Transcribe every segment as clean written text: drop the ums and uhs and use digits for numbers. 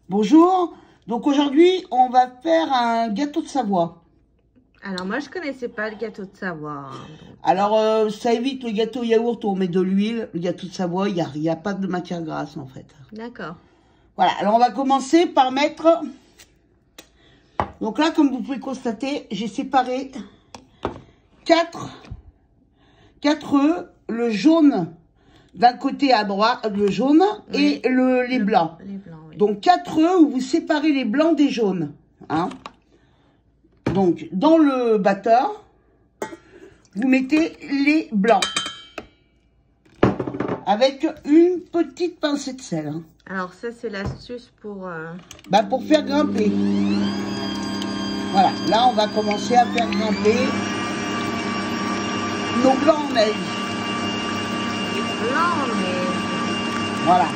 Bonjour, donc aujourd'hui on va faire un gâteau de Savoie. Alors moi je connaissais pas le gâteau de Savoie. Alors ça évite le gâteau yaourt où on met de l'huile. Le gâteau de Savoie, il n'y a pas de matière grasse en fait. D'accord. Voilà, alors on va commencer par mettre... Donc là, comme vous pouvez constater, j'ai séparé 4 œufs, le jaune d'un côté à droite, le jaune, oui, et les blancs. Les blancs, oui. Donc 4 œufs où vous séparez les blancs des jaunes. Hein. Donc dans le batteur, vous mettez les blancs avec une petite pincée de sel. Hein. Alors ça c'est l'astuce pour... Pour faire grimper. Voilà, là on va commencer à faire grimper nos blancs en neige. Les blancs en neige. Voilà.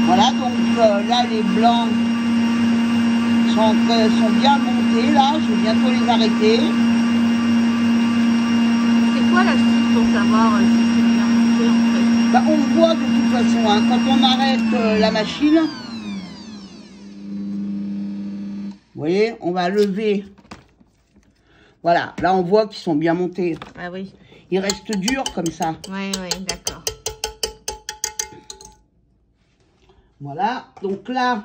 Voilà, donc là les blancs sont bien montés, là, je vais bientôt les arrêter. C'est quoi l'astuce pour savoir si c'est bien monté en fait? On le voit de toute façon, hein, quand on arrête la machine. Vous voyez, on va lever. Voilà, là on voit qu'ils sont bien montés. Ah oui. Ils restent durs comme ça. Oui, oui, d'accord. Voilà, donc là,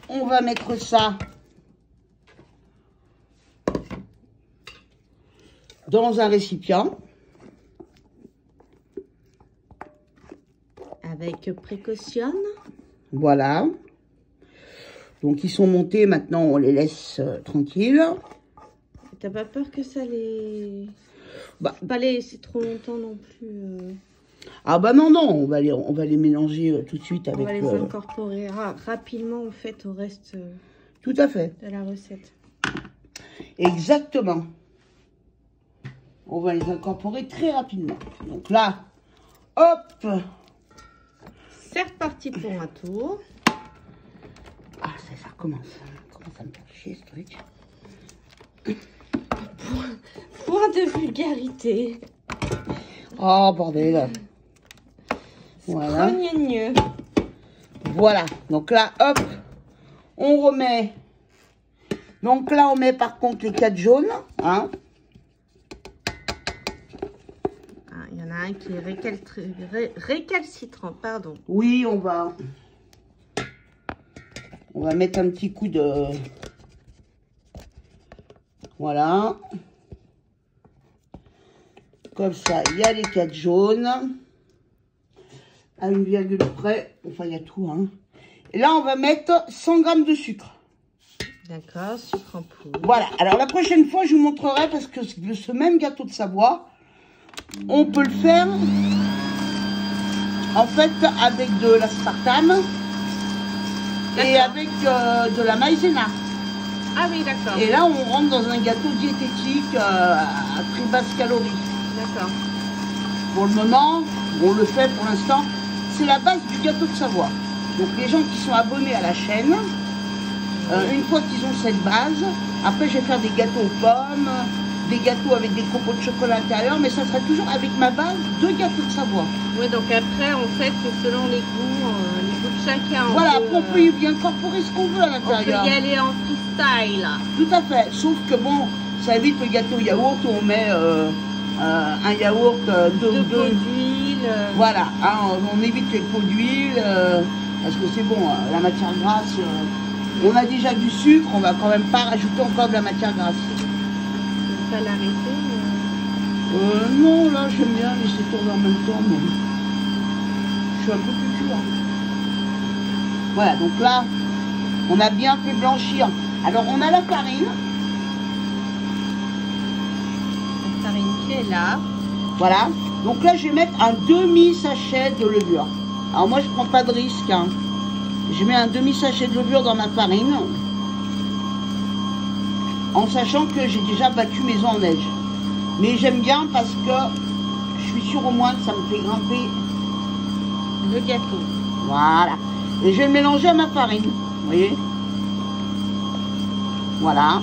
on va mettre ça dans un récipient. Avec précaution. Voilà. Donc ils sont montés, maintenant on les laisse tranquilles. T'as pas peur que ça les... pas les laisser trop longtemps non plus Ah non, on va les mélanger tout de suite avec... On va les incorporer rapidement en fait au reste tout à fait. De la recette. Exactement. On va les incorporer très rapidement. Donc là, hop. C'est reparti pour un tour. Ah, ça commence. Ça commence à me faire chier ce truc. Point de vulgarité. Oh, bordel. Voilà. Voilà. Donc là, hop, on remet. Donc là, on met par contre les 4 jaunes. Hein. Ah, il y en a un qui est récalcitrant, pardon. Oui, on va mettre un petit coup de... Voilà. Comme ça, il y a les 4 jaunes. À une virgule près. Enfin, il y a tout. Hein. Et là, on va mettre 100 g de sucre. D'accord, sucre en poudre. Voilà. Alors, la prochaine fois, je vous montrerai parce que ce même gâteau de Savoie, on peut le faire en fait avec de l'aspartame et avec de la maïzena. Ah oui, d'accord. Et là, on rentre dans un gâteau diététique à très basse calorie. D'accord. Pour le moment, on le fait pour l'instant. C'est la base du gâteau de Savoie. Donc les gens qui sont abonnés à la chaîne, une fois qu'ils ont cette base, après je vais faire des gâteaux aux pommes, des gâteaux avec des copeaux de chocolat à l'intérieur, mais ça sera toujours avec ma base de gâteau de Savoie. Oui, donc après, en fait, selon les goûts de chacun. Voilà, on peut y incorporer ce qu'on veut à l'intérieur. On peut y aller en freestyle. Tout à fait, sauf que bon, ça évite le gâteau yaourt où on met un yaourt de pots d'huile. Voilà, hein, on évite les pots d'huile, parce que c'est bon, la matière grasse, on a déjà du sucre, on va quand même pas rajouter encore de la matière grasse. On peut pas l'arrêter Non, là j'aime bien laisser tourner en même temps, mais je suis un peu plus dur. Voilà, donc là, on a bien fait blanchir. Alors on a la farine. La farine qui est là. Voilà. Donc là, je vais mettre un demi-sachet de levure. Alors moi, je prends pas de risque. Hein. Je mets un demi-sachet de levure dans ma farine. En sachant que j'ai déjà battu mes œufs en neige. Mais j'aime bien parce que je suis sûre au moins que ça me fait grimper le gâteau. Voilà. Et je vais le mélanger à ma farine. Vous voyez? Voilà.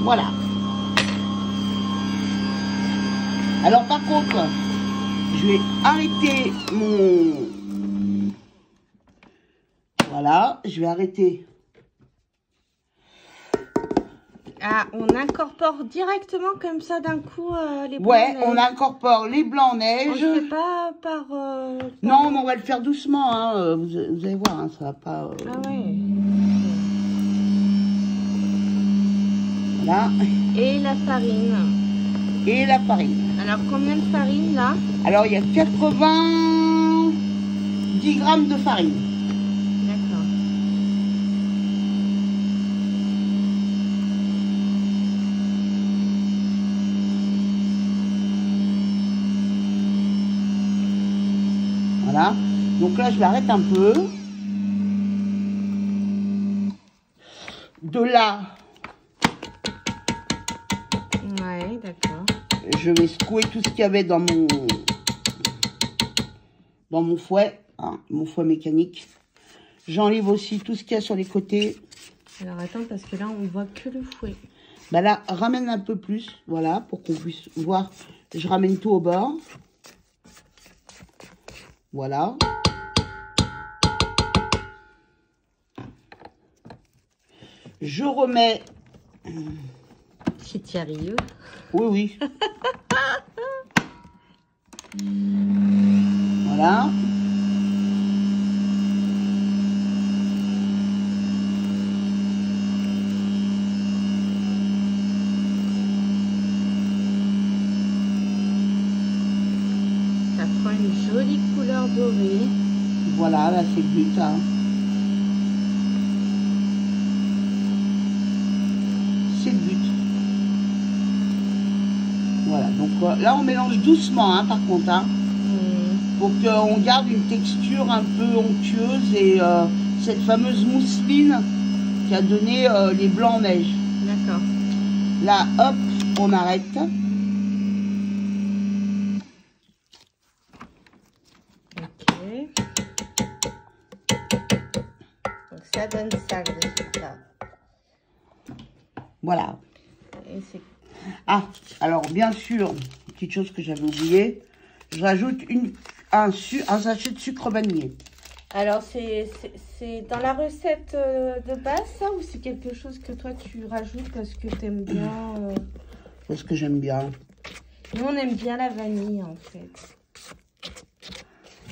Voilà. Alors par contre, je vais arrêter mon... Voilà, je vais arrêter. Ah, on incorpore directement comme ça d'un coup les blancs Ouais, neige. on incorpore les blancs neige. On ne fait pas par... Non, mais on va le faire doucement, hein. Vous allez voir, hein, ça va pas... Ah ouais. Voilà. Et la farine. Et la farine. Alors, combien de farine, là? Alors, il y a 90 grammes de farine. D'accord. Voilà. Donc là, je l'arrête un peu. De là, Ouais, d'accord. je vais secouer tout ce qu'il y avait dans mon fouet, hein, mon fouet mécanique. J'enlève aussi tout ce qu'il y a sur les côtés. Alors, attends, parce que là, on voit que le fouet. Bah là, ramène un peu plus, voilà, pour qu'on puisse voir. Je ramène tout au bord. Voilà. Je remets... Si tu y arrives. Oui, oui. Voilà. Ça prend une jolie couleur dorée. Voilà, là, c'est le but, hein. C'est le but. Voilà, donc là, on mélange doucement, hein, par contre, hein, pour qu'on garde une texture un peu onctueuse et cette fameuse mousseline qui a donné les blancs en neige. D'accord. Là, hop, on arrête. Ok. Donc ça donne ça, le résultat. Voilà. Et c'est... Ah, alors bien sûr, petite chose que j'avais oublié, je rajoute un sachet de sucre vanillé. Alors, c'est dans la recette de base, ça, ou c'est quelque chose que toi, tu rajoutes parce que tu aimes bien Parce que j'aime bien. Nous, on aime bien la vanille, en fait.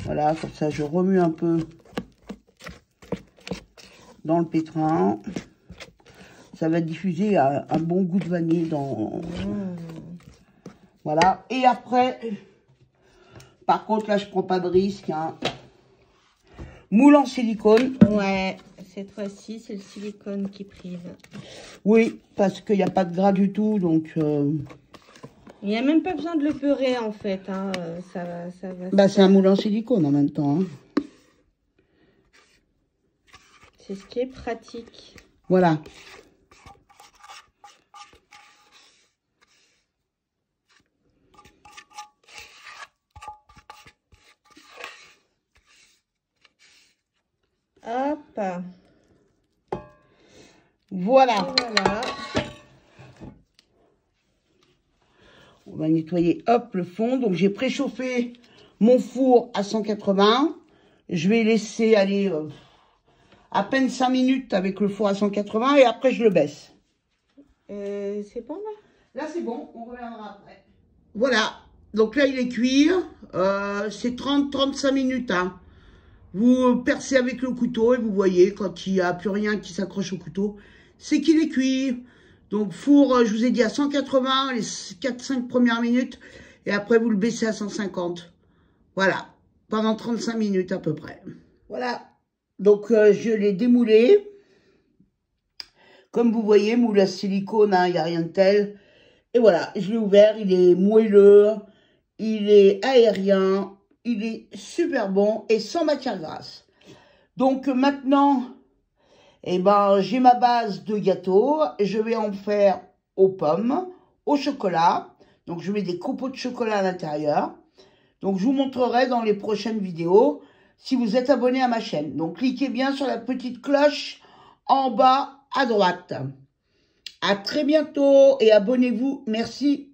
Voilà, comme ça, je remue un peu dans le pétrin. Ça va diffuser un bon goût de vanille dans... Voilà. Et après, par contre, là, je prends pas de risque, hein. Moule en silicone. Ouais, cette fois-ci, c'est le silicone qui prime. Oui, parce qu'il n'y a pas de gras du tout, donc... Il n'y a même pas besoin de le beurrer, en fait, hein. Ça va... Bah, c'est un moule en silicone en même temps, hein. C'est ce qui est pratique. Voilà. Hop. Voilà. Voilà. On va nettoyer, hop, le fond. Donc, j'ai préchauffé mon four à 180. Je vais laisser aller à peine 5 minutes avec le four à 180 et après, je le baisse. C'est bon, là? Là, c'est bon. On reviendra après. Voilà. Donc là, il est cuit. C'est 30-35 minutes, hein. Vous percez avec le couteau et vous voyez, quand il n'y a plus rien qui s'accroche au couteau, c'est qu'il est cuit. Donc, four, je vous ai dit à 180, les 4-5 premières minutes. Et après, vous le baissez à 150. Voilà. Pendant 35 minutes à peu près. Voilà. Donc, je l'ai démoulé. Comme vous voyez, moule à silicone, hein, il n'y a rien de tel. Et voilà, je l'ai ouvert. Il est moelleux. Il est aérien. Il est super bon et sans matière grasse. Donc maintenant, eh ben, j'ai ma base de gâteau. Je vais en faire aux pommes, au chocolat. Donc je mets des copeaux de chocolat à l'intérieur. Donc je vous montrerai dans les prochaines vidéos si vous êtes abonné à ma chaîne. Donc cliquez bien sur la petite cloche en bas à droite. À très bientôt et abonnez-vous. Merci.